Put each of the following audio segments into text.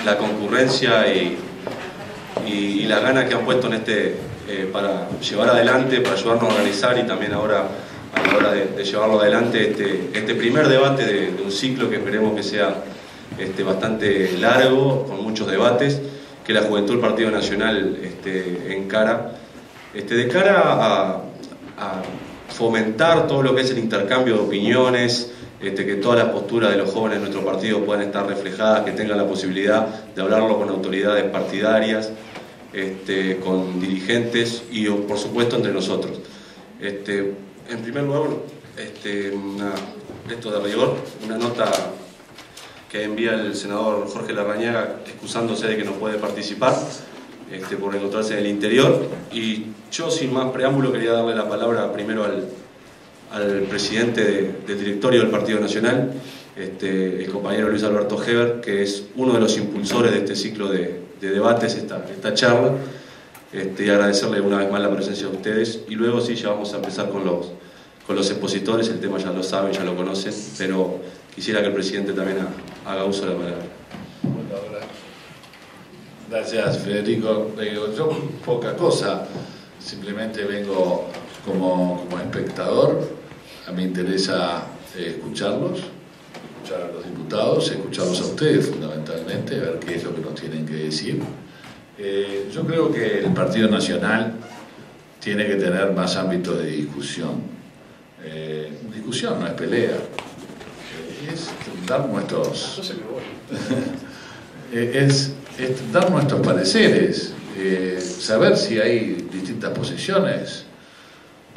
la concurrencia y las ganas que han puesto en para llevar adelante, para ayudarnos a organizar, y también ahora a la hora de llevarlo adelante este primer debate de un ciclo que esperemos que sea bastante largo, con muchos debates, que la juventud del Partido Nacional encara, de cara a fomentar todo lo que es el intercambio de opiniones, que todas las posturas de los jóvenes de nuestro partido puedan estar reflejadas, que tengan la posibilidad de hablarlo con autoridades partidarias, con dirigentes y por supuesto entre nosotros. En primer lugar, esto de rigor, una nota que envía el senador Jorge Larrañaga excusándose de que no puede participar por encontrarse en el interior, y yo sin más preámbulo quería darle la palabra primero al presidente del directorio del Partido Nacional, el compañero Luis Alberto Heber, que es uno de los impulsores de este ciclo de debates, esta charla, y agradecerle una vez más la presencia de ustedes, y luego sí ya vamos a empezar con los expositores. El tema ya lo saben, ya lo conocen, pero quisiera que el presidente también haga uso de la palabra. Gracias, Federico. Yo poca cosa, simplemente vengo como espectador. A mí me interesa escucharlos, escuchar a los diputados, escucharlos a ustedes fundamentalmente, ver qué es lo que nos tienen que decir. Yo creo que el Partido Nacional tiene que tener más ámbitos de discusión. Discusión no es pelea, es dar nuestros es dar nuestros pareceres, saber si hay distintas posiciones,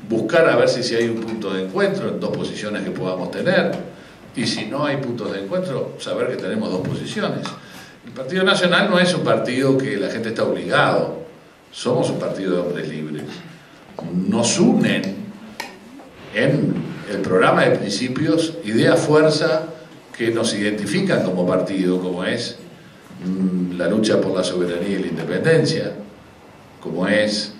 buscar a ver si hay un punto de encuentro en dos posiciones que podamos tener, y si no hay puntos de encuentro, saber que tenemos dos posiciones. El Partido Nacional no es un partido que la gente está obligado, somos un partido de hombres libres. Nos unen en el programa de principios ideas fuerza que nos identifican como partido, como es la lucha por la soberanía y la independencia, como es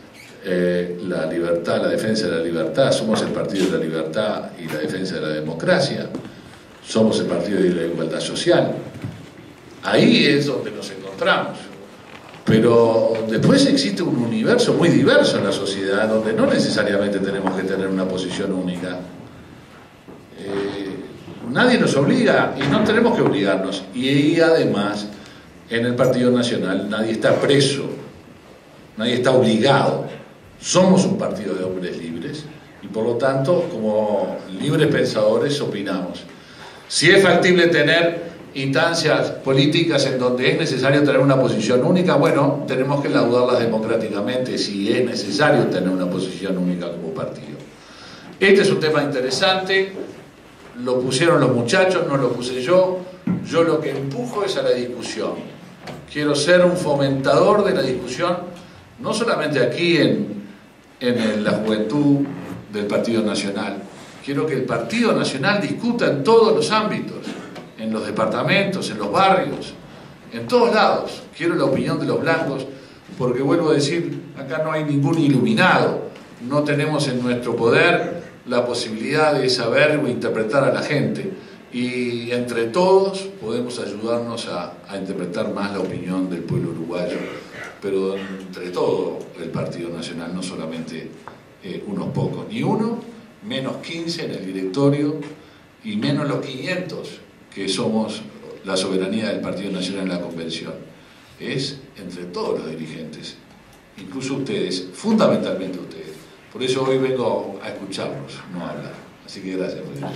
la libertad, la defensa de la libertad. Somos el partido de la libertad y la defensa de la democracia, somos el partido de la igualdad social. Ahí es donde nos encontramos, pero después existe un universo muy diverso en la sociedad donde no necesariamente tenemos que tener una posición única. Nadie nos obliga y no tenemos que obligarnos, y además en el Partido Nacional nadie está preso, nadie está obligado. Somos un partido de hombres libres y por lo tanto, como libres pensadores, opinamos. Si es factible tener instancias políticas en donde es necesario tener una posición única, bueno, tenemos que laudarlas democráticamente si es necesario tener una posición única como partido. Este es un tema interesante, lo pusieron los muchachos, no lo puse yo. Yo lo que empujo es a la discusión. Quiero ser un fomentador de la discusión, no solamente aquí en la juventud del Partido Nacional. Quiero que el Partido Nacional discuta en todos los ámbitos, en los departamentos, en los barrios, en todos lados. Quiero la opinión de los blancos, porque vuelvo a decir, acá no hay ningún iluminado, no tenemos en nuestro poder la posibilidad de saber o interpretar a la gente, y entre todos podemos ayudarnos a interpretar más la opinión del pueblo uruguayo, pero entre todo el Partido Nacional, no solamente unos pocos, ni uno, menos 15 en el directorio y menos los 500 que somos la soberanía del Partido Nacional en la convención. Es entre todos los dirigentes, incluso ustedes, fundamentalmente ustedes. Por eso hoy vengo a escucharlos, no a hablar. Así que gracias por eso.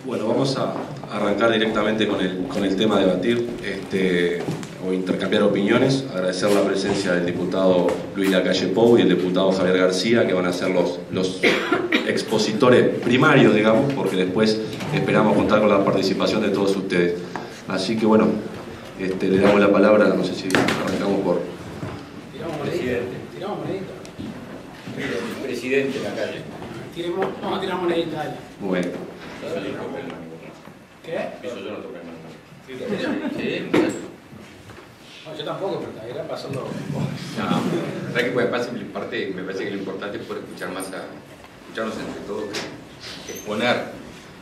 Bueno, vamos a arrancar directamente con el tema a debatir o intercambiar opiniones. Agradecer la presencia del diputado Luis Lacalle Pou y el diputado Javier García, que van a ser los expositores primarios, digamos, porque después esperamos contar con la participación de todos ustedes. Así que bueno, le damos la palabra, no sé si arrancamos por... Tiramos monedita. Presidente Lacalle. Vamos a tirar monedita. Dale. Bueno. ¿Qué? Eso yo no toqué más. Sí. No, yo tampoco, pero era pasando. No, la verdad que por parte me parece que lo importante es poder escucharnos entre todos que exponer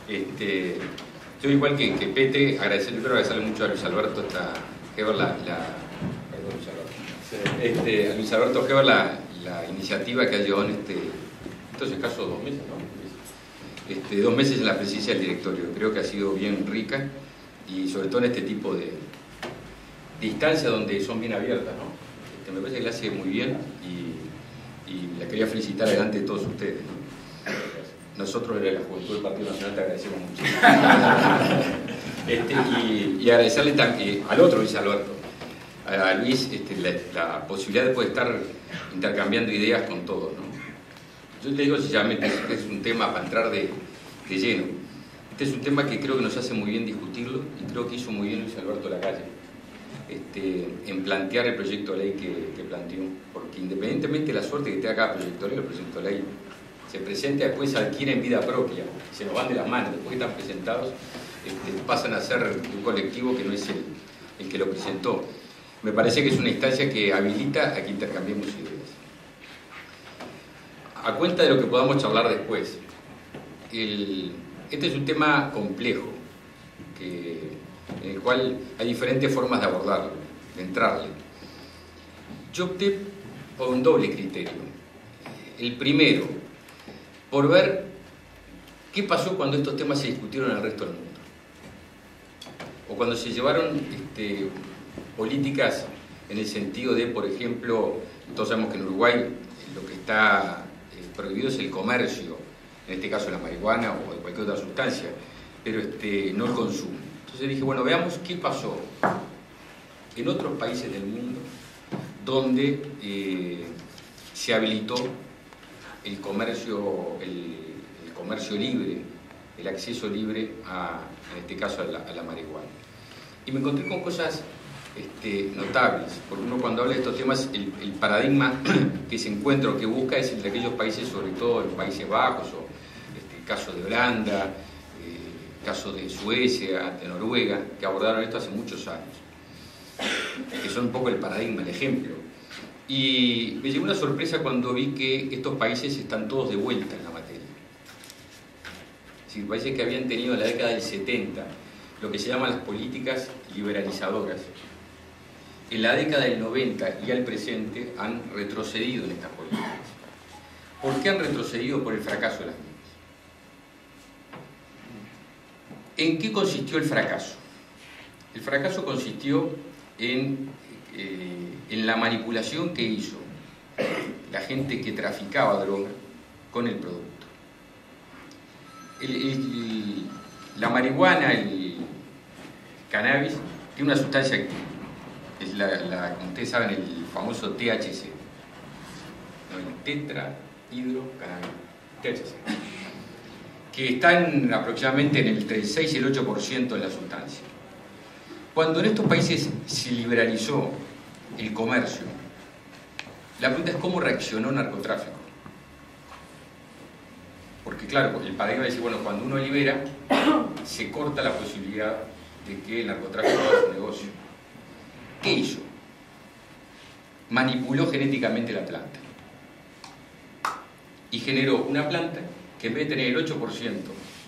Yo igual que Pete, yo quiero agradecerle mucho a Luis Alberto Heber a Luis Alberto Heber la iniciativa que ha llevado en estos escasos 2 meses, ¿no? 2 meses en la presidencia del directorio. Creo que ha sido bien rica y sobre todo en este tipo de instancias donde son bien abiertas, ¿no? Me parece que la hace muy bien y la quería felicitar delante de todos ustedes, ¿no? Nosotros de la Juventud del Partido Nacional te agradecemos mucho. Y agradecerle también al otro Luis Alberto, a Luis, la posibilidad de poder estar intercambiando ideas con todos, ¿no? Yo te digo sencillamente, este es un tema para entrar de lleno. Este es un tema que creo que nos hace muy bien discutirlo y creo que hizo muy bien Luis Alberto Lacalle en plantear el proyecto de ley que planteó, porque independientemente de la suerte que tenga cada proyecto de ley, el proyecto de ley se presenta, después adquieren vida propia, se nos van de las manos, después que están presentados, pasan a ser un colectivo que no es el que lo presentó. Me parece que es una instancia que habilita a que intercambiemos ideas. A cuenta de lo que podamos charlar después, este es un tema complejo, en el cual hay diferentes formas de abordarlo, de entrarle. Yo opté por un doble criterio. El primero, por ver qué pasó cuando estos temas se discutieron en el resto del mundo. O cuando se llevaron políticas en el sentido de, por ejemplo, todos sabemos que en Uruguay lo que está prohibido es el comercio, en este caso la marihuana o de cualquier otra sustancia, pero no el consumo. Entonces dije, bueno, veamos qué pasó en otros países del mundo donde se habilitó el comercio libre, el acceso libre en este caso a la marihuana. Y me encontré con cosas notables, porque uno cuando habla de estos temas, el paradigma que se encuentra o que busca es el de aquellos países, sobre todo los Países Bajos, o el caso de Holanda, el caso de Suecia, de Noruega, que abordaron esto hace muchos años, que son un poco el paradigma, el ejemplo. Y me llegó una sorpresa cuando vi que estos países están todos de vuelta en la materia. Es decir, países que habían tenido en la década del 70 lo que se llaman las políticas liberalizadoras, en la década del 90 y al presente han retrocedido en estas políticas. ¿Por qué han retrocedido? Por el fracaso de las mismas. ¿En qué consistió el fracaso? El fracaso consistió en la manipulación que hizo la gente que traficaba droga con el producto. La marihuana, el cannabis, tiene una sustancia activa. Es como ustedes saben, el famoso THC, ¿no? El tetrahidrocannabinol, THC, que está aproximadamente entre el 6 y el 8% de la sustancia. Cuando en estos países se liberalizó el comercio, la pregunta es cómo reaccionó el narcotráfico. Porque claro, el paradigma dice, bueno, cuando uno libera, se corta la posibilidad de que el narcotráfico haga su negocio. ¿Qué hizo? Manipuló genéticamente la planta. Y generó una planta que en vez de tener el 8%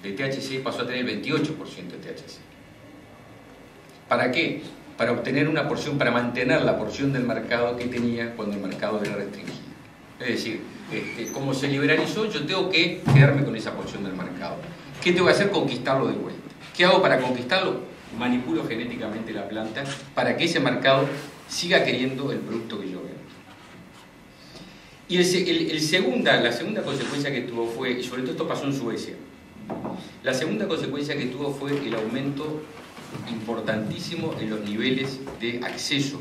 de THC pasó a tener el 28% de THC. ¿Para qué? Para obtener una porción, para mantener la porción del mercado que tenía cuando el mercado era restringido. Es decir, como se liberalizó, yo tengo que quedarme con esa porción del mercado. ¿Qué tengo que hacer? Conquistarlo de vuelta. ¿Qué hago para conquistarlo? Manipulo genéticamente la planta para que ese mercado siga queriendo el producto que yo vendo. Y la segunda consecuencia que tuvo fue, y sobre todo esto pasó en Suecia, la segunda consecuencia que tuvo fue el aumento importantísimo en los niveles de acceso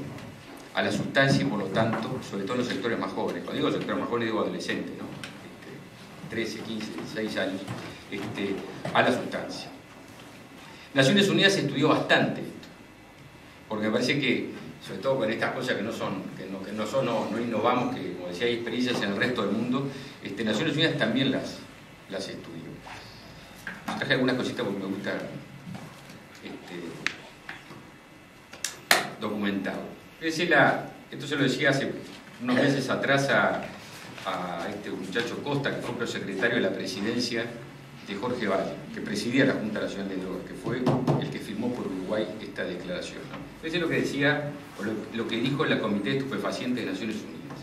a la sustancia y por lo tanto, sobre todo en los sectores más jóvenes. Cuando digo sectores más jóvenes digo adolescentes, ¿no? 13, 15, 16 años, a la sustancia. Naciones Unidas estudió bastante esto, porque me parece que, sobre todo con estas cosas que no innovamos, que como decía hay experiencias en el resto del mundo, Naciones Unidas también las estudió. Traje algunas cositas porque me gusta documentado. Esto se lo decía hace unos meses atrás a este muchacho Costa, que fue prosecretario de la presidencia de Jorge Valle, que presidía la Junta Nacional de Drogas, que fue el que firmó por Uruguay esta declaración, ¿no? Eso es lo que decía, o lo que dijo la Comité de Estupefacientes de Naciones Unidas.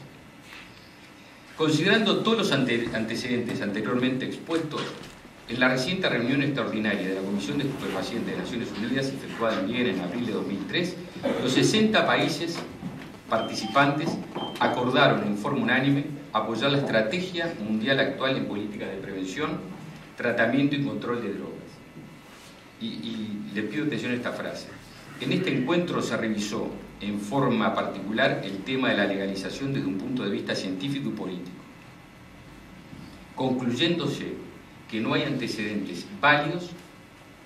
Considerando todos los antecedentes anteriormente expuestos, en la reciente reunión extraordinaria de la Comisión de Estupefacientes de Naciones Unidas, efectuada en Viena en abril de 2003, los 60 países participantes acordaron en forma unánime apoyar la estrategia mundial actual en políticas de prevención, tratamiento y control de drogas. Y le pido atención a esta frase. En este encuentro se revisó en forma particular el tema de la legalización desde un punto de vista científico y político, concluyéndose que no hay antecedentes válidos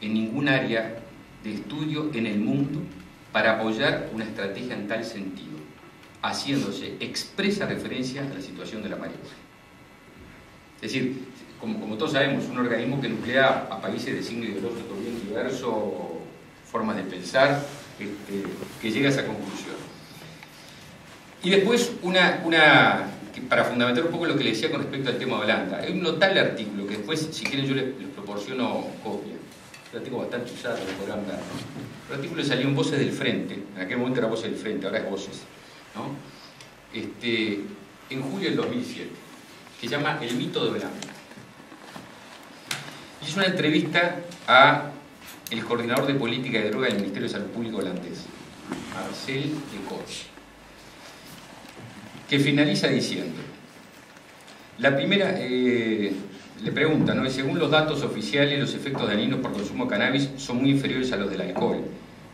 en ningún área de estudio en el mundo para apoyar una estrategia en tal sentido, haciéndose expresa referencia a la situación de la marihuana. Es decir, como todos sabemos, un organismo que nuclea a países de signo ideológico bien diverso, formas de pensar, que llega a esa conclusión. Y después para fundamentar un poco lo que le decía con respecto al tema de Holanda, hay un notable artículo que después, si quieren, yo les proporciono copia. Yo la tengo bastante usada, lo podrán ver. El artículo salió en Voces del Frente, en aquel momento era Voces del Frente, ahora es Voces, ¿no? En julio del 2007, que se llama El mito de Holanda. Y es una entrevista a el coordinador de política de droga del Ministerio de Salud Pública holandés, Marcel de Koch, que finaliza diciendo, la primera, le pregunta, ¿no? Según los datos oficiales, los efectos dañinos por consumo de cannabis son muy inferiores a los del alcohol.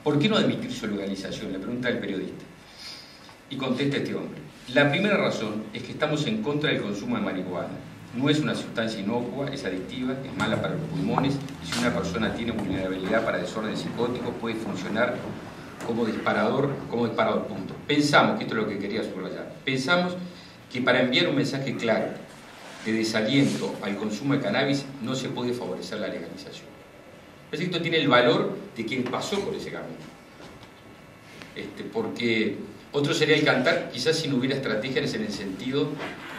¿Por qué no admitir su legalización? Le pregunta el periodista. Y contesta este hombre, la primera razón es que estamos en contra del consumo de marihuana. No es una sustancia inocua, es adictiva, es mala para los pulmones y si una persona tiene vulnerabilidad para desórdenes psicóticos puede funcionar como disparador, punto. Pensamos, que esto es lo que quería subrayar, pensamos que para enviar un mensaje claro de desaliento al consumo de cannabis no se puede favorecer la legalización. Parece que esto tiene el valor de quien pasó por ese camino. Porque otro sería el cantar, quizás si no hubiera estrategias en el sentido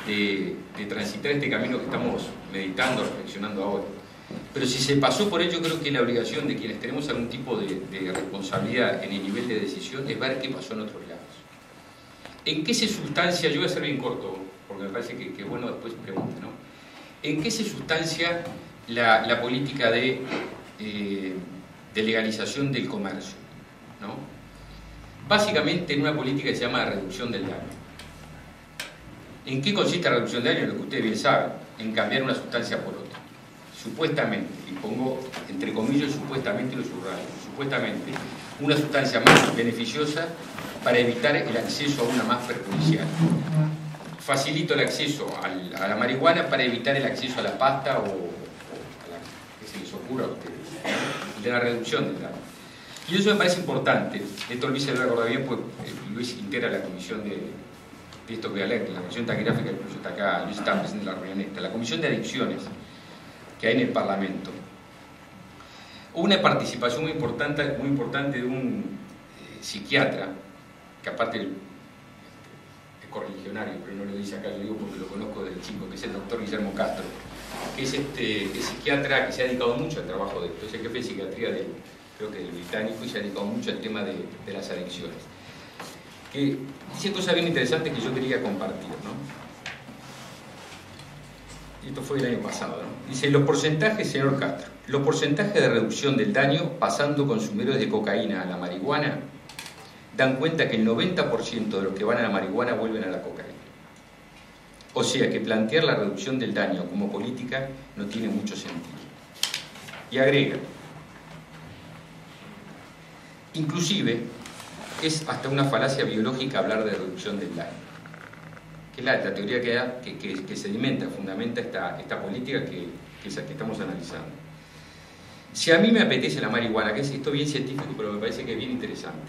de transitar este camino que estamos meditando, reflexionando ahora. Pero si se pasó por ello, creo que la obligación de quienes tenemos algún tipo de responsabilidad en el nivel de decisión es ver qué pasó en otros lados. ¿En qué se sustancia? Yo voy a ser bien corto, porque me parece que es bueno después preguntar, ¿no? ¿En qué se sustancia la política de legalización del comercio, ¿no? Básicamente en una política que se llama reducción del daño. ¿En qué consiste la reducción del daño? Lo que ustedes bien saben, en cambiar una sustancia por otra. Supuestamente, y pongo entre comillas supuestamente y lo subrayo, supuestamente una sustancia más beneficiosa para evitar el acceso a una más perjudicial. Facilito el acceso a la marihuana para evitar el acceso a la pasta o a la que se les ocurra a ustedes, de la reducción del daño. Y eso me parece importante. Esto Luis se lo recuerda bien, pues Luis integra la comisión de esto que voy a leer, la comisión taquigráfica, incluso está acá, Luis está presente en la reunión esta, la comisión de adicciones que hay en el Parlamento. Hubo una participación muy importante de un psiquiatra, que aparte es correligionario, pero no lo dice acá, yo digo porque lo conozco del chico, que es el doctor Guillermo Castro, que es es psiquiatra que se ha dedicado mucho al trabajo de esto, es el jefe de psiquiatría creo que del británico, y se ha dedicado mucho al tema de las adicciones. Que dice cosas bien interesantes que yo quería compartir, ¿no? Esto fue el año pasado, ¿no? Dice, los porcentajes, señor Castro, los porcentajes de reducción del daño pasando consumidores de cocaína a la marihuana dan cuenta que el 90% de los que van a la marihuana vuelven a la cocaína. O sea que plantear la reducción del daño como política no tiene mucho sentido. Y agrega, inclusive es hasta una falacia biológica hablar de reducción del daño, que es la teoría que sedimenta, fundamenta esta política que estamos analizando. Si a mí me apetece la marihuana, que es esto bien científico, pero me parece que es bien interesante,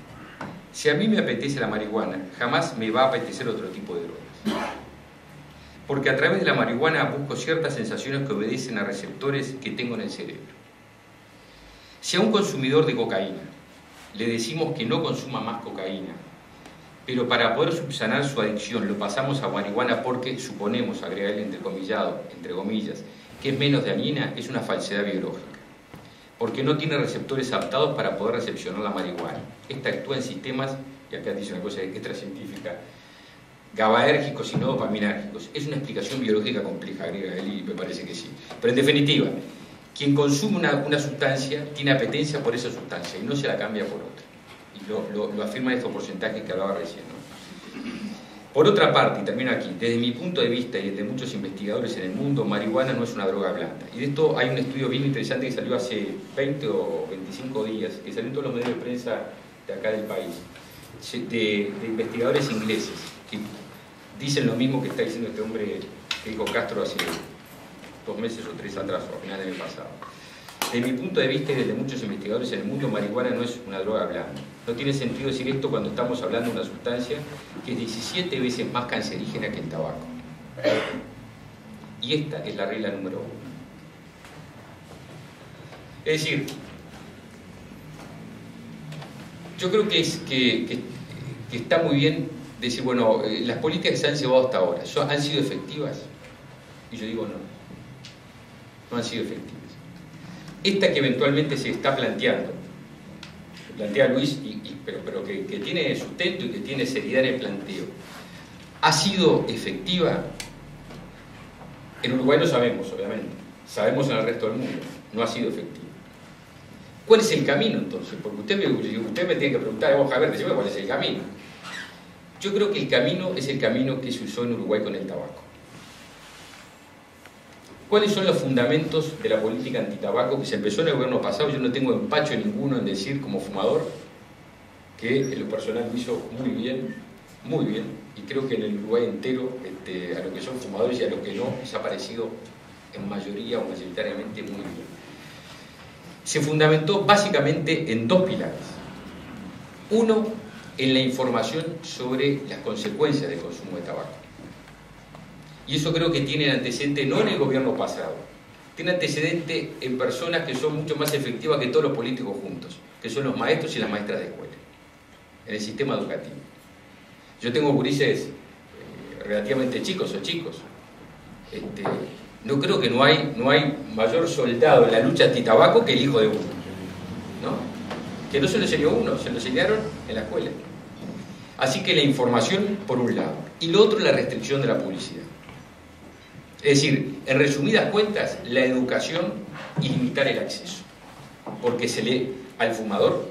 si a mí me apetece la marihuana, jamás me va a apetecer otro tipo de drogas. Porque a través de la marihuana busco ciertas sensaciones que obedecen a receptores que tengo en el cerebro. Si a un consumidor de cocaína le decimos que no consuma más cocaína, pero para poder subsanar su adicción lo pasamos a marihuana porque suponemos, agregarle entrecomillado, entre comillas, que es menos dañina, es una falsedad biológica, porque no tiene receptores adaptados para poder recepcionar la marihuana. Esta actúa en sistemas, y acá dice una cosa extracientífica, GABAérgicos y no dopaminérgicos. Es una explicación biológica compleja, agrega él, y me parece que sí. Pero en definitiva, quien consume una sustancia tiene apetencia por esa sustancia y no se la cambia por otra. Y lo afirman estos porcentajes que hablaba recién, ¿no? Por otra parte, y termino aquí, desde mi punto de vista y desde muchos investigadores en el mundo, marihuana no es una droga blanda. Y de esto hay un estudio bien interesante que salió hace 20 o 25 días, que salió en todos los medios de prensa de acá del país, de investigadores ingleses, que dicen lo mismo que está diciendo este hombre que dijo Castro hace 2 meses o 3 atrás, o a finales del pasado. Desde mi punto de vista y desde muchos investigadores en el mundo, marihuana no es una droga blanda. No tiene sentido decir esto cuando estamos hablando de una sustancia que es 17 veces más cancerígena que el tabaco. Y esta es la regla número 1. Es decir, yo creo que está muy bien decir, bueno, las políticas que se han llevado hasta ahora, ¿han sido efectivas? Y yo digo no han sido efectivas. Esta que eventualmente se está planteando, plantea Luis, pero que tiene sustento y que tiene seriedad en el planteo, ¿ha sido efectiva? En Uruguay lo sabemos, obviamente, sabemos en el resto del mundo, no ha sido efectiva. ¿Cuál es el camino entonces? Porque usted me tiene que preguntar, vamos a ver, decime cuál es el camino. Yo creo que el camino es el camino que se usó en Uruguay con el tabaco. ¿Cuáles son los fundamentos de la política antitabaco que se empezó en el gobierno pasado? Yo no tengo empacho ninguno en decir, como fumador, que en lo personal lo hizo muy bien, y creo que en el Uruguay entero, a los que son fumadores y a los que no, les ha parecido en mayoría o mayoritariamente muy bien. Se fundamentó básicamente en 2 pilares. Uno, en la información sobre las consecuencias del consumo de tabaco. Y eso creo que tiene antecedente no en el gobierno pasado, tiene antecedente en personas que son mucho más efectivas que todos los políticos juntos, que son los maestros y las maestras de escuela, en el sistema educativo. Yo tengo gurises relativamente chicos o chicos. No creo que no hay mayor soldado en la lucha antitabaco que el hijo de uno, ¿no? Que no se lo enseñó uno, se lo enseñaron en la escuela. Así que la información, por un lado, y lo otro, la restricción de la publicidad. Es decir, en resumidas cuentas, la educación y limitar el acceso. Porque al fumador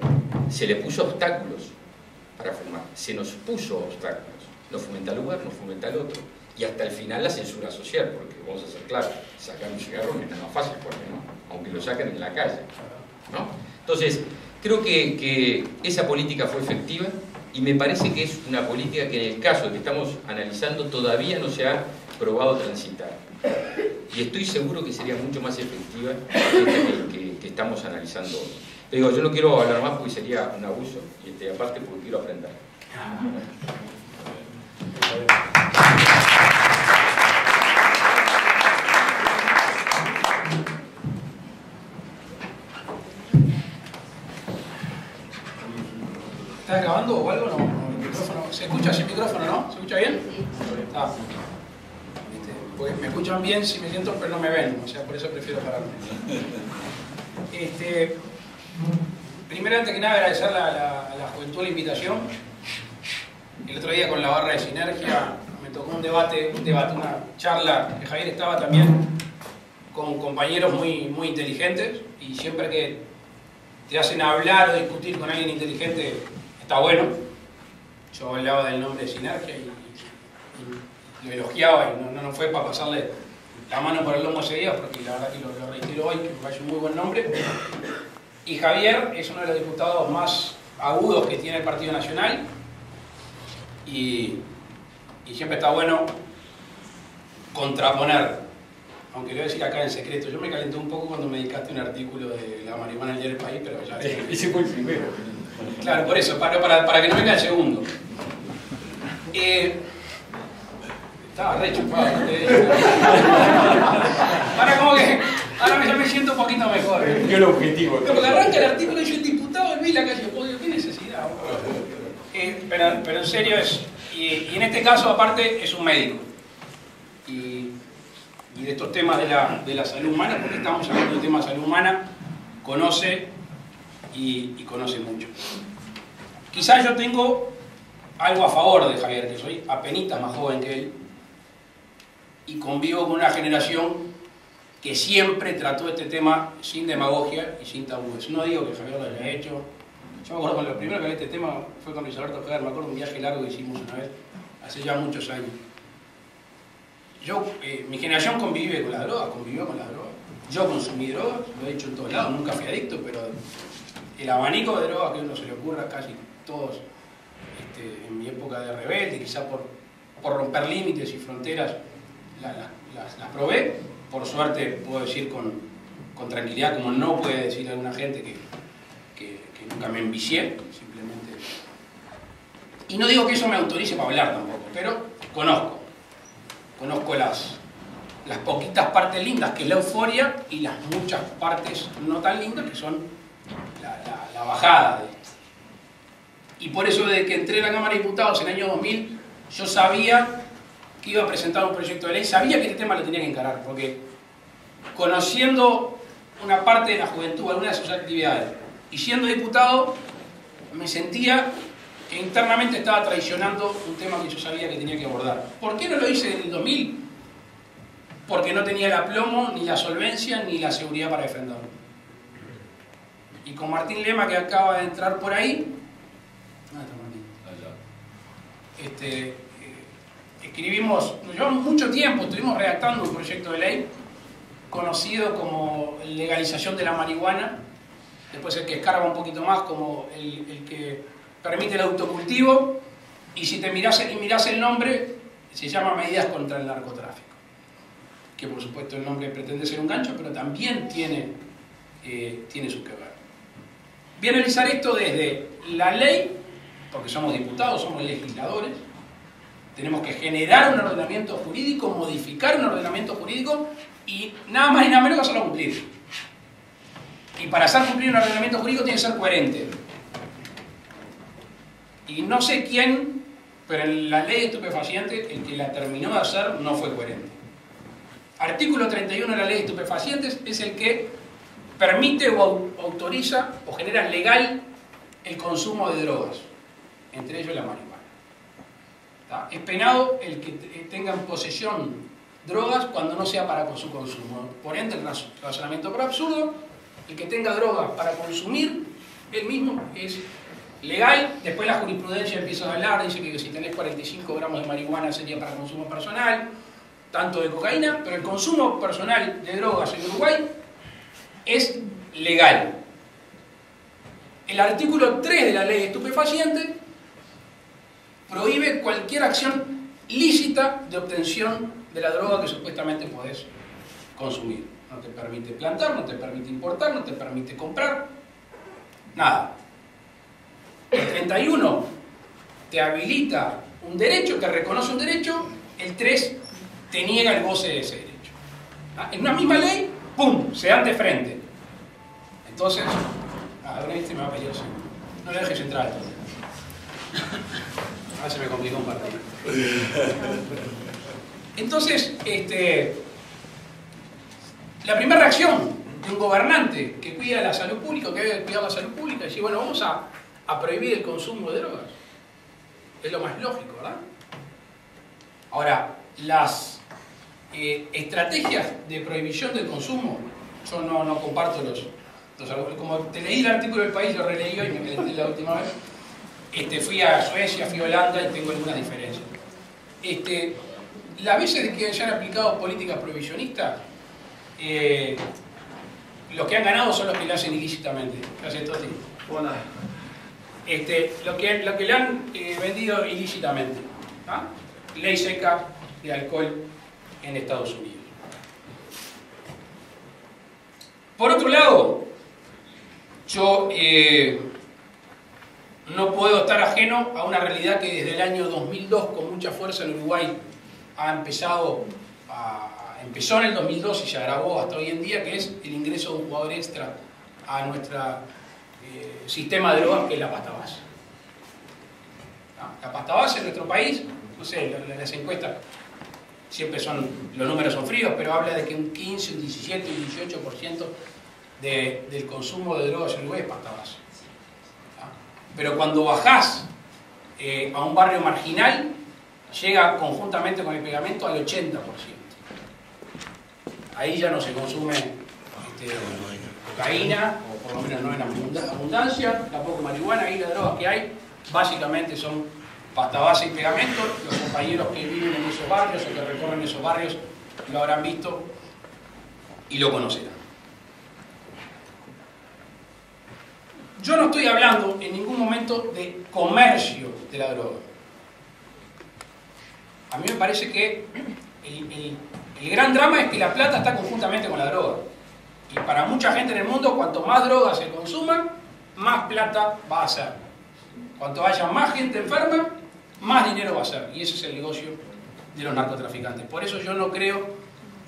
se le puso obstáculos para fumar. Se nos puso obstáculos. No fumenta el lugar, no fumenta el otro. Y hasta el final la censura social, porque vamos a ser claros, sacar un cigarro no es nada más fácil, porque no, aunque lo saquen en la calle, ¿no? Entonces, creo que esa política fue efectiva y me parece que es una política que en el caso que estamos analizando todavía no se ha probado transitar. Y estoy seguro que sería mucho más efectiva que estamos analizando hoy. Pero digo, yo no quiero hablar más porque sería un abuso, y aparte porque quiero aprender. ¿Estás grabando o algo? No, el micrófono. ¿Se escucha sin micrófono, no? ¿Se escucha bien? Ah. Porque me escuchan bien si me siento, pero no me ven. O sea, por eso prefiero pararme. Primero, antes que nada, agradecer a la juventud la invitación. El otro día con la barra de Sinergia me tocó un debate, una charla, que Javier estaba también, con compañeros muy inteligentes, y siempre que te hacen hablar o discutir con alguien inteligente, está bueno. Yo hablaba del nombre de Sinergia y lo elogiaba, y no fue para pasarle la mano por el lomo ese día, porque la verdad que lo reitero hoy, que me parece un muy buen nombre. Y Javier es uno de los diputados más agudos que tiene el Partido Nacional, y siempre está bueno contraponer, aunque lo voy a decir acá en secreto. Yo me calenté un poco cuando me dedicaste un artículo de la marihuana en el diario del País, pero ya ese fue el primero. Claro, por eso, para que no venga el segundo. Estaba re chupado. Ahora ya me siento un poquito mejor. ¿Qué el objetivo? Porque arranca el artículo y yo, el diputado de la calle, ¿qué necesidad? Pero en serio es. Y en este caso, aparte, es un médico. Y y de estos temas de la salud humana, porque estamos hablando de temas de salud humana, conoce y conoce mucho. Quizás yo tengo algo a favor de Javier, que soy apenitas más joven que él, y convivo con una generación que siempre trató este tema sin demagogia y sin tabúes. No digo que Javier lo haya hecho. Yo me acuerdo, lo primero que hablé de este tema fue con Luis Alberto Javier, me acuerdo de un viaje largo que hicimos una vez, hace ya muchos años. Mi generación convivió con las drogas. Yo consumí drogas, lo he dicho en todos lados, nunca fui adicto, pero el abanico de drogas que a uno se le ocurra, casi todos, en mi época de rebelde, quizás por romper límites y fronteras, las probé. Por suerte puedo decir con tranquilidad, como no puede decir alguna gente, que nunca me envicié, simplemente. Y no digo que eso me autorice para hablar tampoco, pero conozco las poquitas partes lindas, que es la euforia, y las muchas partes no tan lindas, que son la bajada de esto. Y por eso, desde que entré en la Cámara de Diputados en el año 2000, yo sabía que iba a presentar un proyecto de ley, sabía que este tema lo tenía que encarar, porque conociendo una parte de la juventud, algunas de sus actividades, y siendo diputado, me sentía que internamente estaba traicionando un tema que yo sabía que tenía que abordar. ¿Por qué no lo hice en el 2000? Porque no tenía el aplomo, ni la solvencia, ni la seguridad para defenderlo. Y con Martín Lema, que acaba de entrar por ahí, escribimos, nos llevamos mucho tiempo, estuvimos redactando un proyecto de ley conocido como legalización de la marihuana, después el que escarba un poquito más como el que permite el autocultivo, y si te mirás el nombre, se llama medidas contra el narcotráfico, que por supuesto el nombre pretende ser un gancho, pero también tiene su que ver. Voy a analizar esto desde la ley, porque somos diputados, somos legisladores, tenemos que generar un ordenamiento jurídico, modificar un ordenamiento jurídico y nada más y nada menos que hacerlo cumplir. Y para hacer cumplir un ordenamiento jurídico tiene que ser coherente. Y no sé quién, pero en la ley de estupefacientes, el que la terminó de hacer no fue coherente. Artículo 31 de la ley de estupefacientes es el que permite o autoriza o genera legal el consumo de drogas, entre ellos la marihuana. Es penado el que tenga en posesión drogas cuando no sea para su consumo. Por ende, el razonamiento por absurdo, el que tenga drogas para consumir, él mismo es legal. Después la jurisprudencia empieza a hablar, dice que si tenés 45 gramos de marihuana sería para consumo personal, tanto de cocaína, pero el consumo personal de drogas en Uruguay es legal. El artículo 3 de la ley de estupefacientes prohíbe cualquier acción lícita de obtención de la droga que supuestamente podés consumir. No te permite plantar, no te permite importar, no te permite comprar, nada. El 31 te habilita un derecho, te reconoce un derecho, el 3 te niega el goce de ese derecho. En una misma ley, ¡pum!, se dan de frente. Entonces, ahora este me va a pelear, no le dejes entrar a esto. Ahora se me complicó un partido. Entonces, la primera reacción de un gobernante que cuida la salud pública, que debe cuidar la salud pública, es decir, bueno, vamos a prohibir el consumo de drogas. Es lo más lógico, ¿verdad? Ahora, las estrategias de prohibición del consumo, yo no comparto los como te leí el artículo del País, lo releí hoy, me quedé la última vez. Fui a Suecia, fui a Holanda y tengo algunas diferencias. Las veces de que se han aplicado políticas prohibicionistas, los que han ganado son los que lo hacen ilícitamente. ¿Qué hace Toti? Bueno. Lo que le han vendido ilícitamente. ¿Ah? Ley seca de alcohol en Estados Unidos. Por otro lado, yo no puedo estar ajeno a una realidad que desde el año 2002 con mucha fuerza en Uruguay empezó en el 2002 y se agravó hasta hoy en día, que es el ingreso de un jugador extra a nuestro sistema de drogas, que es la pasta base. La pasta base en nuestro país, no sé, las encuestas siempre los números son fríos, pero habla de que un 15, un 17, un 18% del consumo de drogas en Uruguay es pasta base. Pero cuando bajás a un barrio marginal, llega conjuntamente con el pegamento al 80%. Ahí ya no se consume cocaína, o por lo menos no en abundancia, tampoco marihuana. Ahí las drogas que hay básicamente son pasta base y pegamento. Los compañeros que viven en esos barrios o que recorren esos barrios lo habrán visto y lo conocerán. Yo no estoy hablando en ningún momento de comercio de la droga. A mí me parece que el gran drama es que la plata está conjuntamente con la droga. Y para mucha gente en el mundo, cuanto más droga se consuma, más plata va a ser. Cuanto haya más gente enferma, más dinero va a ser. Y ese es el negocio de los narcotraficantes. Por eso yo no creo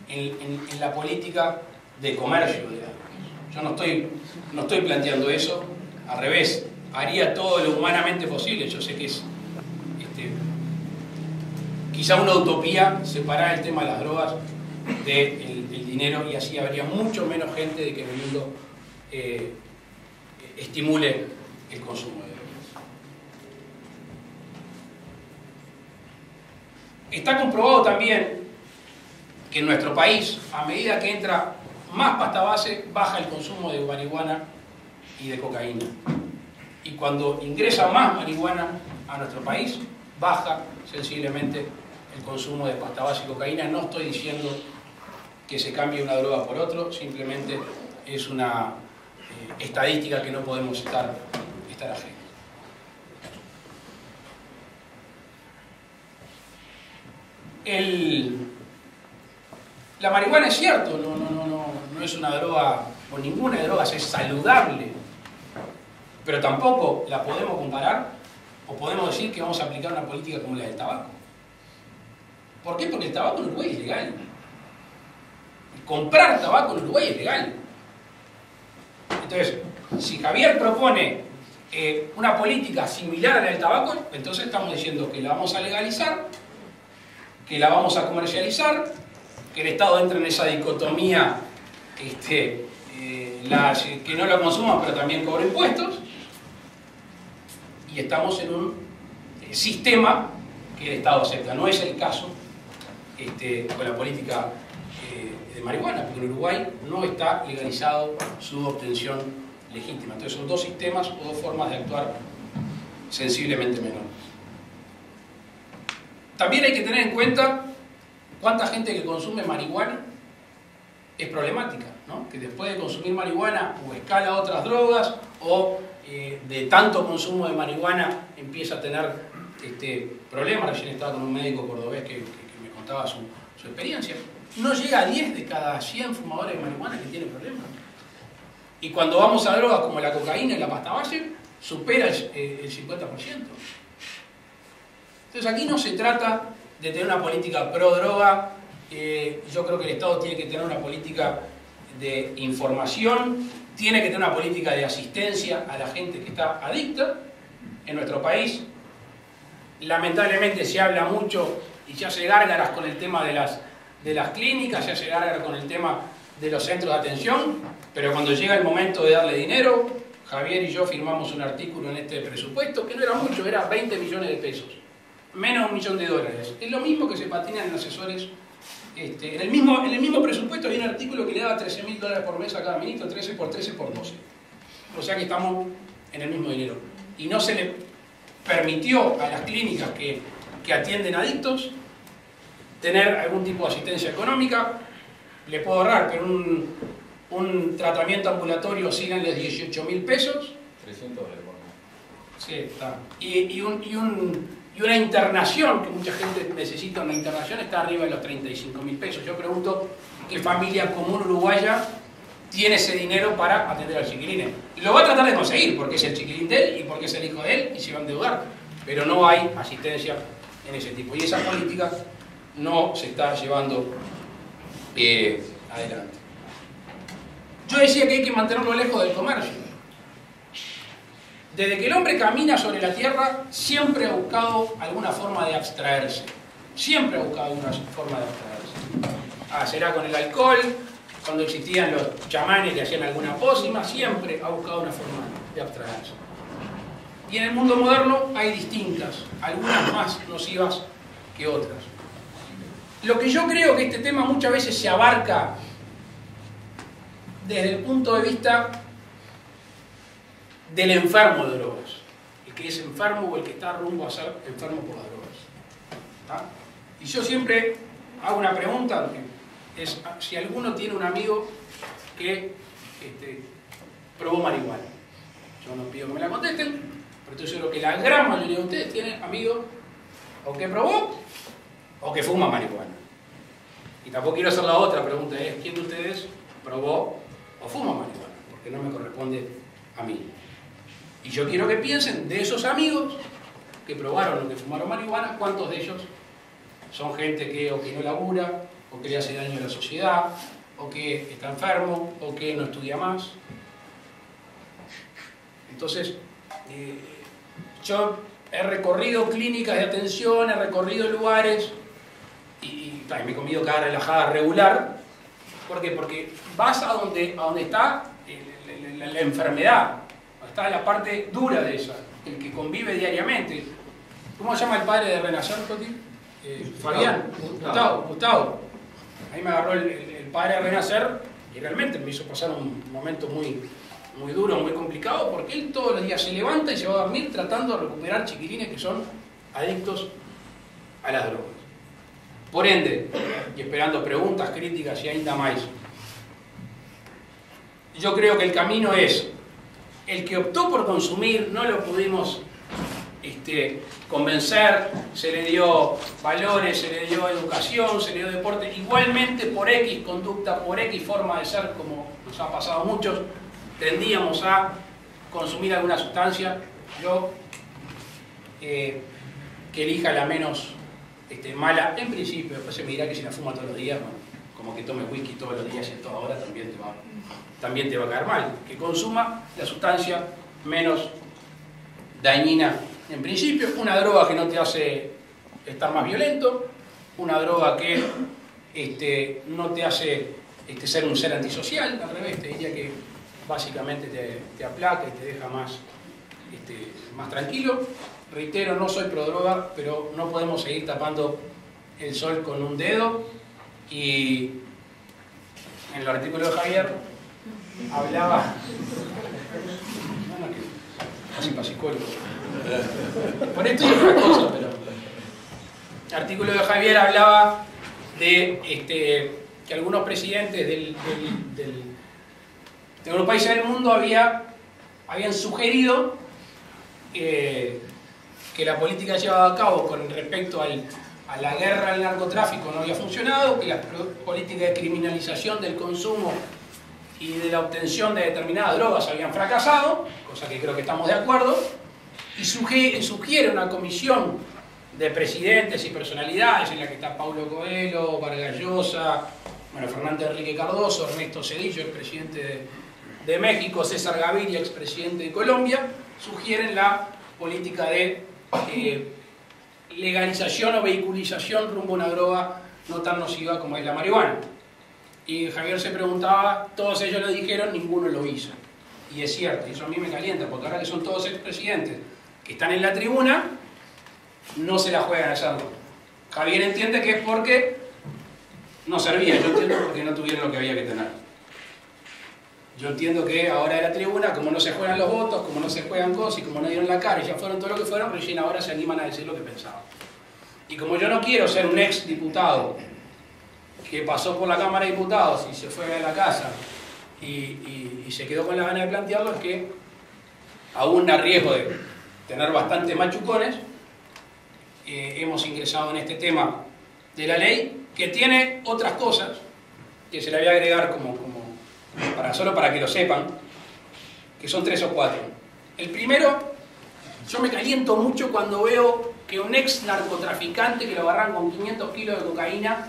en la política de comercio de la droga. Yo no estoy planteando eso. Al revés, haría todo lo humanamente posible. Yo sé que es quizá una utopía separar el tema de las drogas del dinero, y así habría mucho menos gente de que en el mundo estimule el consumo de drogas. Está comprobado también que en nuestro país, a medida que entra más pasta base, baja el consumo de marihuana y de cocaína. Y cuando ingresa más marihuana a nuestro país, baja sensiblemente el consumo de pasta base y cocaína. No estoy diciendo que se cambie una droga por otro, simplemente es una estadística que no podemos estar ajenos. La marihuana es cierto, no es una droga, o ninguna droga es saludable, pero tampoco la podemos comparar o podemos decir que vamos a aplicar una política como la del tabaco. ¿Por qué? Porque el tabaco en Uruguay es legal. Comprar tabaco en Uruguay es legal. Entonces, si Javier propone una política similar a la del tabaco, entonces estamos diciendo que la vamos a legalizar, que la vamos a comercializar, que el Estado entra en esa dicotomía que no lo consuma pero también cobra impuestos, y estamos en un sistema que el Estado acepta. No es el caso con la política de marihuana, porque en Uruguay no está legalizado su obtención legítima. Entonces son dos sistemas o dos formas de actuar sensiblemente menores. También hay que tener en cuenta cuánta gente que consume marihuana es problemática, ¿no? Que después de consumir marihuana o escala otras drogas o de tanto consumo de marihuana empieza a tener problemas. Recién estaba con un médico cordobés que me contaba su experiencia. No llega a 10 de cada 100 fumadores de marihuana que tienen problemas. Y cuando vamos a drogas como la cocaína y la pasta base, supera el 50%. Entonces aquí no se trata de tener una política pro droga. Yo creo que el Estado tiene que tener una política de información, tiene que tener una política de asistencia a la gente que está adicta. En nuestro país, lamentablemente, se habla mucho y se hace gárgaras con el tema de las clínicas, se hace gárgaras con el tema de los centros de atención, pero cuando llega el momento de darle dinero, Javier y yo firmamos un artículo en este presupuesto, que no era mucho, era 20 millones de pesos, menos $1 millón. Es lo mismo que se patinan en asesores. En el mismo presupuesto hay un artículo que le daba $13.000 por mes a cada ministro, 13 por 13 por 12. O sea que estamos en el mismo dinero. Y no se le permitió a las clínicas que atienden adictos tener algún tipo de asistencia económica. Le puedo ahorrar, pero un tratamiento ambulatorio oscila en los 18.000 pesos. $300 por mes. Sí, está. Y una internación, que mucha gente necesita una internación, está arriba de los 35.000 pesos. Yo pregunto, ¿qué familia común uruguaya tiene ese dinero para atender al chiquilín? Y lo va a tratar de conseguir, porque es el chiquilín de él y porque es el hijo de él y se va a endeudar. Pero no hay asistencia en ese tipo. Y esa política no se está llevando adelante. Yo decía que hay que mantenerlo lejos del comercio. Desde que el hombre camina sobre la tierra, siempre ha buscado alguna forma de abstraerse. siempre ha buscado una forma de abstraerse. Será con el alcohol, cuando existían los chamanes que hacían alguna pócima, siempre ha buscado una forma de abstraerse. Y en el mundo moderno hay distintas, algunas más nocivas que otras. Lo que yo creo que este tema muchas veces se abarca desde el punto de vista del enfermo de drogas, el que es enfermo o el que está rumbo a ser enfermo por las drogas. ¿Tá? Y yo siempre hago una pregunta, que es si alguno tiene un amigo que probó marihuana. Yo no pido que me la contesten, pero estoy seguro que la gran mayoría de ustedes tienen amigos o que probó o que fuma marihuana. Y tampoco quiero hacer la otra pregunta, es ¿quién de ustedes probó o fuma marihuana? Porque no me corresponde a mí. Y yo quiero que piensen de esos amigos que probaron o que fumaron marihuana, ¿cuántos de ellos son gente que o que no labura, o que le hace daño a la sociedad, o que está enfermo, o que no estudia más? Entonces, yo he recorrido clínicas de atención, he recorrido lugares y me he comido cada relajada regular. ¿Por qué? Porque vas a donde está la enfermedad, donde está la parte dura de esa, el que convive diariamente. ¿Cómo se llama el padre de Renacer, Toti? Fabián, Gustavo. Ahí me agarró el padre de Renacer y realmente me hizo pasar un momento muy duro, muy complicado, porque él todos los días se levanta y se va a dormir tratando de recuperar chiquilines que son adictos a las drogas. Por ende, y esperando preguntas, críticas y ainda más, yo creo que el camino es el que optó por consumir, no lo pudimos convencer, se le dio valores, se le dio educación, se le dio deporte, igualmente por X conducta, por X forma de ser, como nos ha pasado a muchos, tendíamos a consumir alguna sustancia. Yo que elija la menos mala en principio, después se me dirá que si la fuma todos los días, bueno, como que tome whisky todos los días y a toda hora también te va a caer mal. Que consuma la sustancia menos dañina en principio, una droga que no te hace estar más violento, una droga que no te hace ser un ser antisocial, al revés, te diría que básicamente te aplaca y te deja más tranquilo. Reitero, no soy pro droga, pero no podemos seguir tapando el sol con un dedo. Y en el artículo de Javier hablaba... Casi pasicólogo. Por esto y otra cosa, pero... El artículo de Javier hablaba de que algunos presidentes de algunos países del mundo habían sugerido que la política llevada a cabo con respecto a la guerra al narcotráfico no había funcionado, que las políticas de criminalización del consumo y de la obtención de determinadas drogas habían fracasado, cosa que creo que estamos de acuerdo, y sugiere una comisión de presidentes y personalidades en la que está Paulo Coelho, Vargas Llosa, Fernando Enrique Cardoso, Ernesto Zedillo, el presidente de México, César Gaviria, expresidente de Colombia, sugieren la política de legalización o vehiculización rumbo a una droga no tan nociva como es la marihuana. Y Javier se preguntaba, todos ellos lo dijeron, ninguno lo hizo. Y es cierto, y eso a mí me calienta, porque ahora que son todos expresidentes que están en la tribuna, no se la juegan a hacerlo. Javier entiende que es porque no servía, yo entiendo porque no tuvieron lo que había que tener. Yo entiendo que ahora en la tribuna, como no se juegan los votos, como no se juegan cosas y como no dieron la cara y ya fueron todo lo que fueron, recién ahora se animan a decir lo que pensaban. Y como yo no quiero ser un ex diputado que pasó por la Cámara de Diputados y se fue a la casa y se quedó con la gana de plantearlo, es que aún a riesgo de tener bastantes machucones, hemos ingresado en este tema de la ley, que tiene otras cosas que se le voy a agregar solo para que lo sepan, que son 3 o 4. El primero, yo me caliento mucho cuando veo que un ex narcotraficante que lo agarran con 500 kilos de cocaína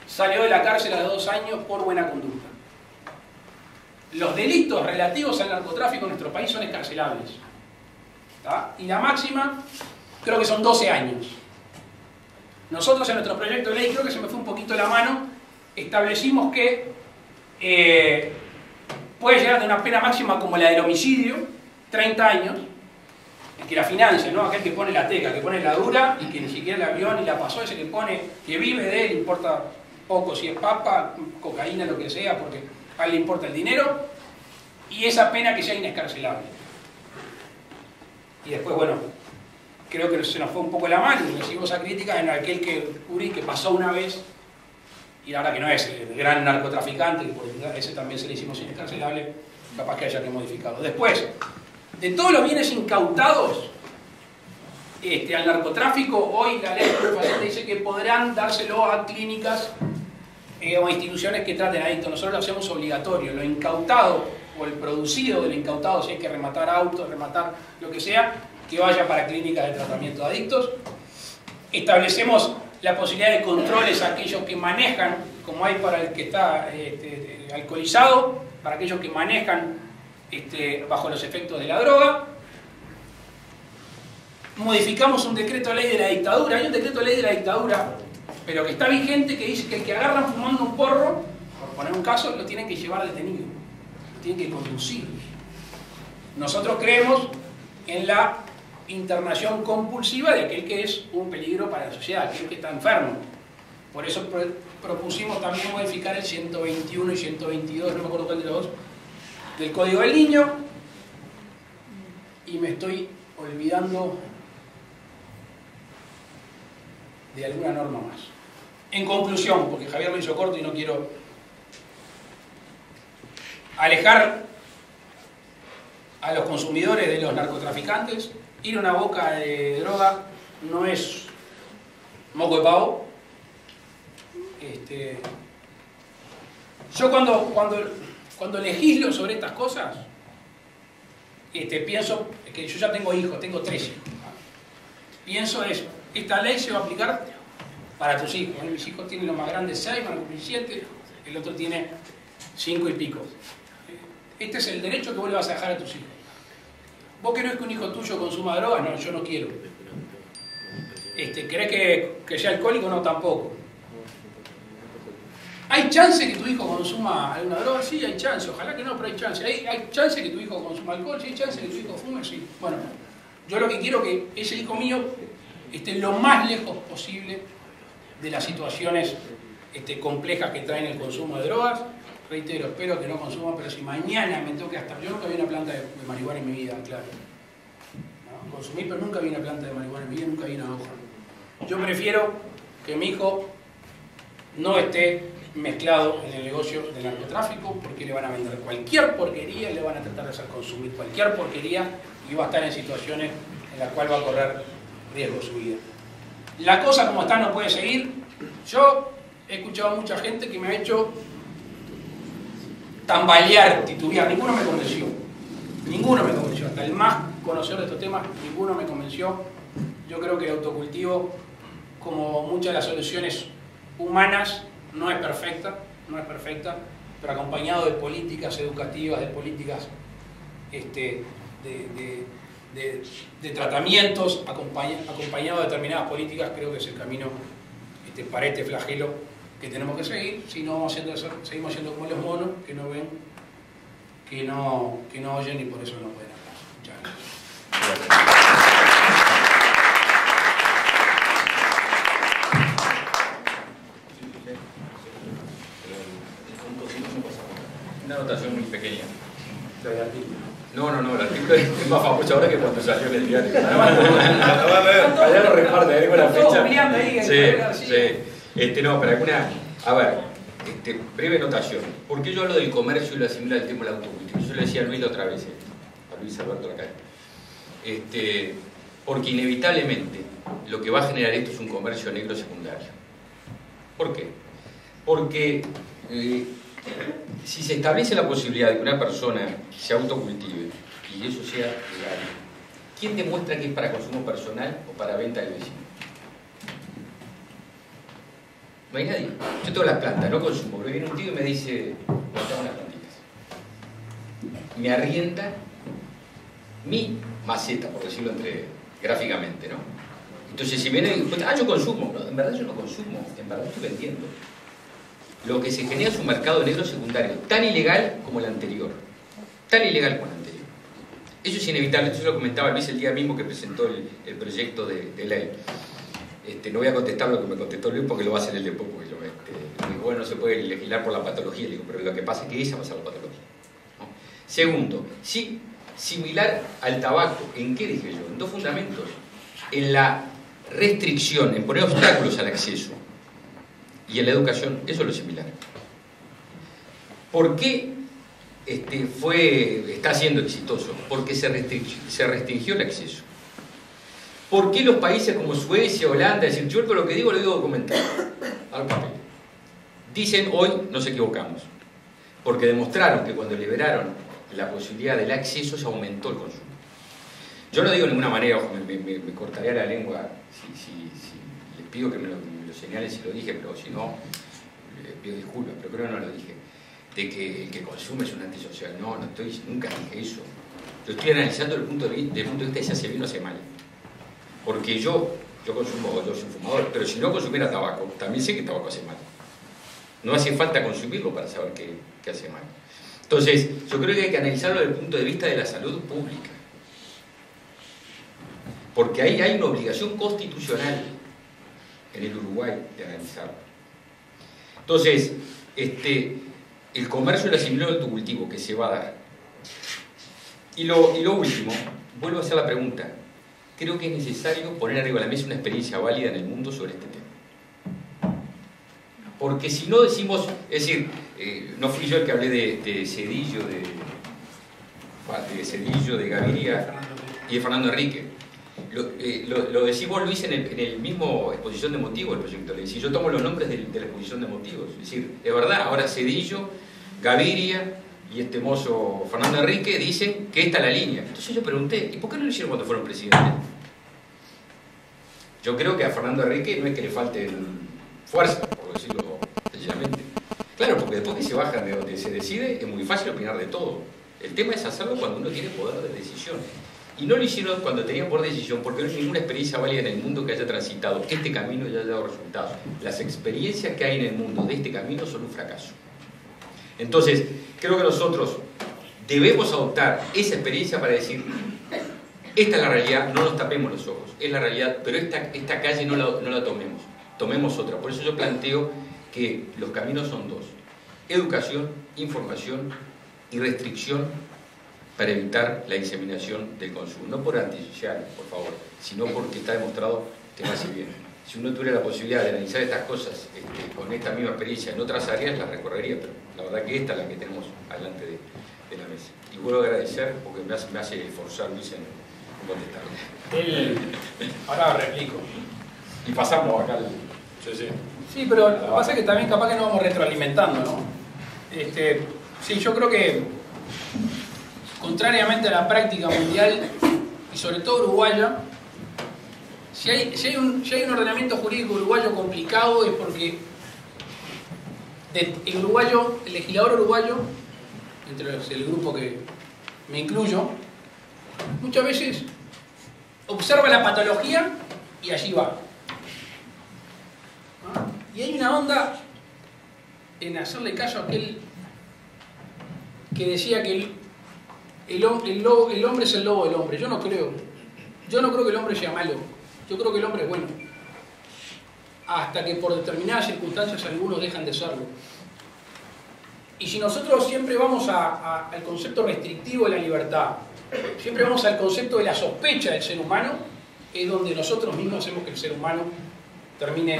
salió de la cárcel a los 2 años por buena conducta. Los delitos relativos al narcotráfico en nuestro país son escarcelables. ¿Tá? Y la máxima creo que son 12 años. Nosotros en nuestro proyecto de ley, creo que se me fue un poquito la mano, establecimos que puede llegar de una pena máxima como la del homicidio, 30 años, el que la financia, ¿no? Aquel que pone la teca, que pone la dura y que ni siquiera la vio ni la pasó, ese que pone, que vive de él, importa poco si es papa, cocaína, lo que sea, porque a él le importa el dinero, y esa pena que sea inescarcelable. Y después, bueno, creo que se nos fue un poco la mano y recibimos esa crítica en aquel que pasó una vez, y la verdad que no es el gran narcotraficante, porque ese también se le hicimos inescarcelable, capaz que haya que modificarlo. Después, de todos los bienes incautados al narcotráfico, hoy la ley dice que podrán dárselo a clínicas o a instituciones que traten adictos. Nosotros lo hacemos obligatorio. Lo incautado o el producido del incautado, si hay que rematar autos, rematar lo que sea, que vaya para clínicas de tratamiento de adictos. Establecemos la posibilidad de controles a aquellos que manejan, como hay para el que está alcoholizado, para aquellos que manejan bajo los efectos de la droga. Modificamos un decreto de ley de la dictadura. Hay un decreto de ley de la dictadura, pero que está vigente, que dice que el que agarran fumando un porro, por poner un caso, lo tienen que llevar detenido, lo tienen que conducir. Nosotros creemos en la internación compulsiva de aquel que es un peligro para la sociedad, aquel que está enfermo. Por eso propusimos también modificar el 121 y 122, no me acuerdo cuál de los dos, del Código del Niño, y me estoy olvidando de alguna norma más. En conclusión, porque Javier lo hizo corto y no quiero alejar a los consumidores de los narcotraficantes. Ir a una boca de droga no es moco de pavo. Yo cuando legislo sobre estas cosas, pienso que yo ya tengo hijos, tengo 3 hijos. Pienso eso, esta ley se va a aplicar para tus hijos. Mis hijos tienen, los más grandes 6, van a cumplir 7, el otro tiene 5 y pico. Este es el derecho que vos le vas a dejar a tus hijos. ¿Vos querés que un hijo tuyo consuma drogas? No, yo no quiero. ¿Querés que sea alcohólico? No, tampoco. ¿Hay chance que tu hijo consuma alguna droga? Sí, hay chance. Ojalá que no, pero hay chance. ¿Hay chance que tu hijo consuma alcohol? Sí, hay chance que tu hijo fume. Sí. Bueno, yo lo que quiero es que ese hijo mío esté lo más lejos posible de las situaciones complejas que traen el consumo de drogas. Reitero, espero que no consuman, pero si mañana me toque hasta... Yo nunca vi una planta de marihuana en mi vida, claro. ¿No? Consumí, pero nunca vi una planta de marihuana en mi vida, nunca vi una hoja. Yo prefiero que mi hijo no esté mezclado en el negocio del narcotráfico, porque le van a vender cualquier porquería, le van a tratar de hacer consumir cualquier porquería y va a estar en situaciones en las cuales va a correr riesgo su vida. La cosa como está no puede seguir. Yo he escuchado a mucha gente que me ha hecho tambalear, titubear, ninguno me convenció. Ninguno me convenció, hasta el más conocedor de estos temas, ninguno me convenció. Yo creo que el autocultivo, como muchas de las soluciones humanas, no es perfecta, pero acompañado de políticas educativas, de políticas de tratamientos, acompañado de determinadas políticas, creo que es el camino para este flagelo que tenemos que seguir. Si no, seguimos siendo como los monos, que no ven, que no oyen y por eso no pueden hablar. Muchas gracias. Una anotación muy pequeña. No, el artículo es más famoso ahora que cuando salió en el diario. Allá lo reparte, ahí con la fecha. Sí. No, pero alguna... A ver, breve notación. ¿Por qué yo hablo del comercio y lo asimilo al tema del autocultivo? Yo le decía a Luis la otra vez, a Luis Alberto acá. Porque inevitablemente lo que va a generar esto es un comercio negro secundario. ¿Por qué? Porque si se establece la posibilidad de que una persona se autocultive y eso sea legal, ¿quién demuestra que es para consumo personal o para venta del vecino? No hay nadie. Yo tengo las plantas, no consumo, pero viene un tío y me dice, no tengo las plantitas. Me arrienda mi maceta, por decirlo gráficamente, ¿no? Entonces, si viene, yo consumo, no, en verdad yo no consumo, en verdad estoy vendiendo. Lo que se genera es un mercado negro secundario, tan ilegal como el anterior. Tan ilegal como el anterior. Eso es inevitable, esto yo lo comentaba Luis el día mismo que presentó el proyecto de ley. No voy a contestar lo que me contestó Luis porque lo va a hacer él después, porque yo, bueno, no se puede legislar por la patología, digo, pero lo que pasa es que esa va a ser la patología, ¿no? Segundo, sí, similar al tabaco, ¿en qué dije yo? En dos fundamentos. En la restricción, en poner obstáculos al acceso, y en la educación, eso es lo similar. ¿Por qué está siendo exitoso? Porque se restringió el acceso. ¿Por qué los países como Suecia, Holanda, es decir, yo lo que digo lo digo documentado, al papel? Dicen hoy nos equivocamos, porque demostraron que cuando liberaron la posibilidad del acceso se aumentó el consumo. Yo no digo de ninguna manera, ojo, me cortaría la lengua si les pido que me lo señalen si lo dije, pero si no, les pido disculpas, pero creo que no lo dije, de que el que consume es un antisocial. No, nunca dije eso. Yo estoy analizando desde el punto de vista de si hace bien o hace mal. Porque yo consumo, yo soy fumador, pero si no consumiera tabaco, también sé que el tabaco hace mal. No hace falta consumirlo para saber que hace mal. Entonces, yo creo que hay que analizarlo desde el punto de vista de la salud pública. Porque ahí hay una obligación constitucional en el Uruguay de analizarlo. Entonces, el comercio y la asimilación del autocultivo que se va a dar. Y lo último, vuelvo a hacer la pregunta. Creo que es necesario poner arriba de la mesa una experiencia válida en el mundo sobre este tema. Porque si no decimos, es decir, no fui yo el que hablé de Cedillo, de Gaviria y de Fernando Henrique. Lo decimos, Luis, en el mismo exposición de motivos del proyecto de ley. Si yo tomo los nombres de la exposición de motivos, es decir, es verdad, ahora Cedillo, Gaviria y este mozo Fernando Henrique dicen que esta es la línea. Entonces yo pregunté, ¿y por qué no lo hicieron cuando fueron presidentes? Yo creo que a Fernando Henrique no es que le falte fuerza, por decirlo sencillamente. Claro, porque después que se bajan de donde se decide, es muy fácil opinar de todo. El tema es hacerlo cuando uno tiene poder de decisión. Y no lo hicieron cuando tenían poder de decisión, porque no hay ninguna experiencia válida en el mundo que haya transitado este camino y haya dado resultados. Las experiencias que hay en el mundo de este camino son un fracaso. Entonces, creo que nosotros debemos adoptar esa experiencia para decir, esta es la realidad, no nos tapemos los ojos, es la realidad, pero esta calle no la tomemos, tomemos otra. Por eso yo planteo que los caminos son dos: educación, información y restricción para evitar la diseminación del consumo. No por antisocial, por favor, sino porque está demostrado que no hace bien. Si uno tuviera la posibilidad de analizar estas cosas con esta misma experiencia en otras áreas, las recorrería, pero la verdad que esta es la que tenemos adelante de la mesa. Y vuelvo a agradecer porque me hace esforzar Luis en contestar. Ahora replico. Y pasamos acá al... Sí, pero lo que pasa es que también capaz que nos vamos retroalimentando, ¿no? Sí, yo creo que contrariamente a la práctica mundial y sobre todo uruguaya, si hay un ordenamiento jurídico uruguayo complicado es porque el legislador uruguayo, entre el grupo que me incluyo, muchas veces observa la patología y allí va. Y hay una onda en hacerle caso a aquel que decía que el hombre es el lobo del hombre. Yo no creo que el hombre sea malo. Yo creo que el hombre es bueno. Hasta que por determinadas circunstancias algunos dejan de serlo. Y si nosotros siempre vamos al concepto restrictivo de la libertad, siempre vamos al concepto de la sospecha del ser humano, es donde nosotros mismos hacemos que el ser humano termine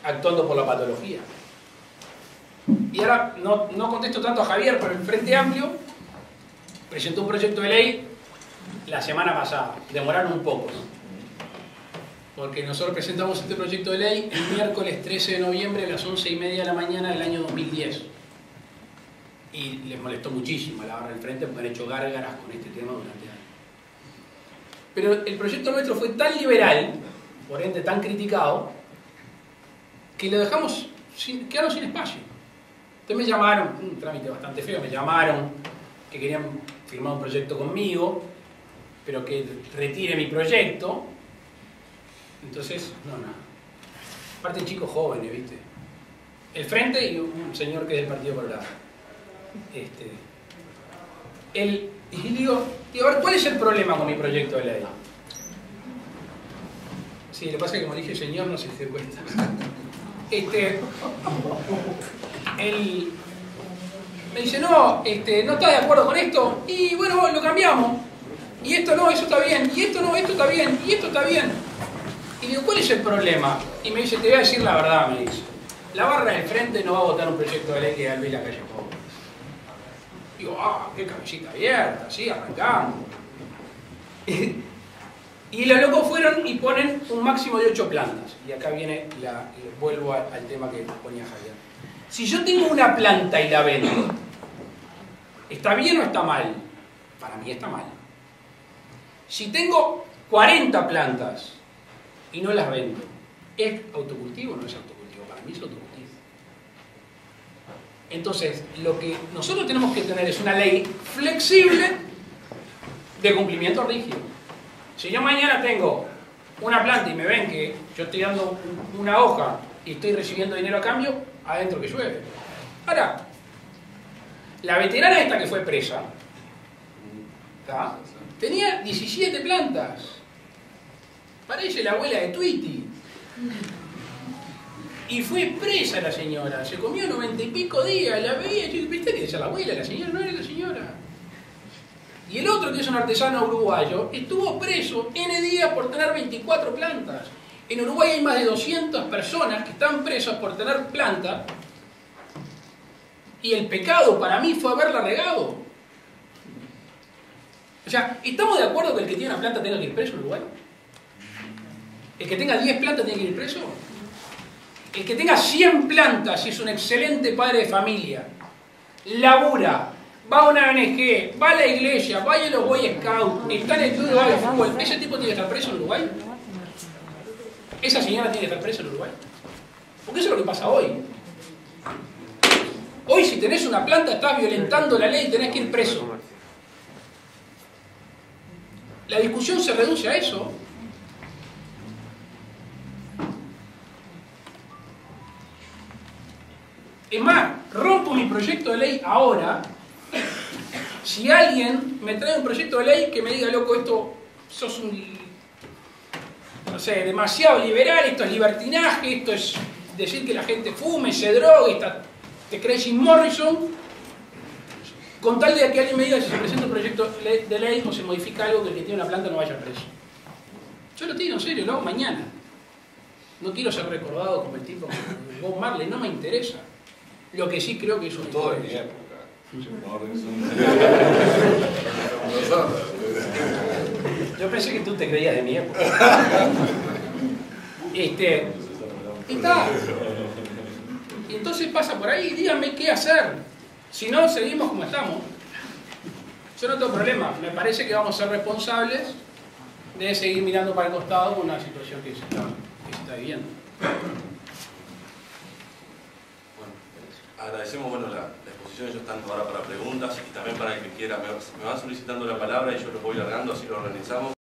actuando por la patología. Y ahora no contesto tanto a Javier, pero el Frente Amplio presentó un proyecto de ley la semana pasada. Demoraron un poco, ¿no? Porque nosotros presentamos este proyecto de ley el miércoles 13 de noviembre a las 11:30 de la mañana del año 2010. Y les molestó muchísimo a la barra del Frente porque han hecho gárgaras con este tema durante años. Pero el proyecto nuestro fue tan liberal, por ende tan criticado, que lo dejamos, quedaron sin espacio. Entonces me llamaron, un trámite bastante feo, me llamaron que querían firmar un proyecto conmigo, pero que retire mi proyecto. Entonces, no. Aparte chicos jóvenes, ¿viste? El Frente y un señor que es del Partido Colorado. Y digo, a ver, ¿cuál es el problema con mi proyecto de ley? Sí, lo que pasa es que como dije señor no se dio cuenta. Él me dice, no, no está de acuerdo con esto, y bueno, lo cambiamos. Y esto no, eso está bien, y esto no, esto está bien, y esto está bien. Y digo, ¿cuál es el problema? Y me dice, te voy a decir la verdad, me dice. La barra del Frente no va a votar un proyecto de ley que Alve la calle pobre. Digo, qué cabecita abierta, sí, arrancamos. Y los locos fueron y ponen un máximo de 8 plantas. Y acá viene, vuelvo al tema que ponía Javier. Si yo tengo una planta y la vendo, ¿está bien o está mal? Para mí está mal. Si tengo 40 plantas y no las vendo, ¿es autocultivo o no es autocultivo? Para mí es autocultivo. Entonces, lo que nosotros tenemos que tener es una ley flexible de cumplimiento rígido. Si yo mañana tengo una planta y me ven que yo estoy dando una hoja y estoy recibiendo dinero a cambio, adentro que llueve. Ahora, la veterana esta que fue presa, ¿tá? Tenía 17 plantas. Parece la abuela de Tweety. Y fue presa la señora. Se comió 90 y pico días. La veía. Yo, ¿viste que era la abuela? La señora no era la señora. Y el otro, que es un artesano uruguayo, estuvo preso N días por tener 24 plantas. En Uruguay hay más de 200 personas que están presas por tener plantas. Y el pecado para mí fue haberla regado. O sea, ¿estamos de acuerdo que el que tiene una planta tenga que ir preso en Uruguay? ¿El que tenga 10 plantas tiene que ir preso? El que tenga 100 plantas es un excelente padre de familia. Labura, va a una ONG, va a la iglesia, va a los Boy Scouts, está en el club de fútbol. ¿Ese tipo tiene que estar preso en Uruguay? ¿Esa señora tiene que estar presa en Uruguay? Porque eso es lo que pasa hoy. Hoy si tenés una planta estás violentando la ley y tenés que ir preso. La discusión se reduce a eso. Es más, rompo mi proyecto de ley ahora. Si alguien me trae un proyecto de ley que me diga, loco, esto sos un, no sé, demasiado liberal, esto es libertinaje, esto es decir que la gente fume, se drogue, te crees Jim Morrison, con tal de que alguien me diga si se presenta un proyecto de ley o se modifica algo que el que tiene una planta no vaya preso. Yo lo tiro en serio, lo hago mañana. No quiero ser recordado como el tipo de Bob Marley, no me interesa. Lo que sí creo que es un todo en mi época. Yo pensé que tú te creías de mi época. Y está. Y entonces pasa por ahí, díganme qué hacer. Si no, seguimos como estamos. Yo no tengo problema. Me parece que vamos a ser responsables de seguir mirando para el costado con una situación que se está viviendo. Agradecemos la exposición, ellos están ahora para preguntas y también para el que quiera. Me van solicitando la palabra y yo los voy largando, así lo organizamos.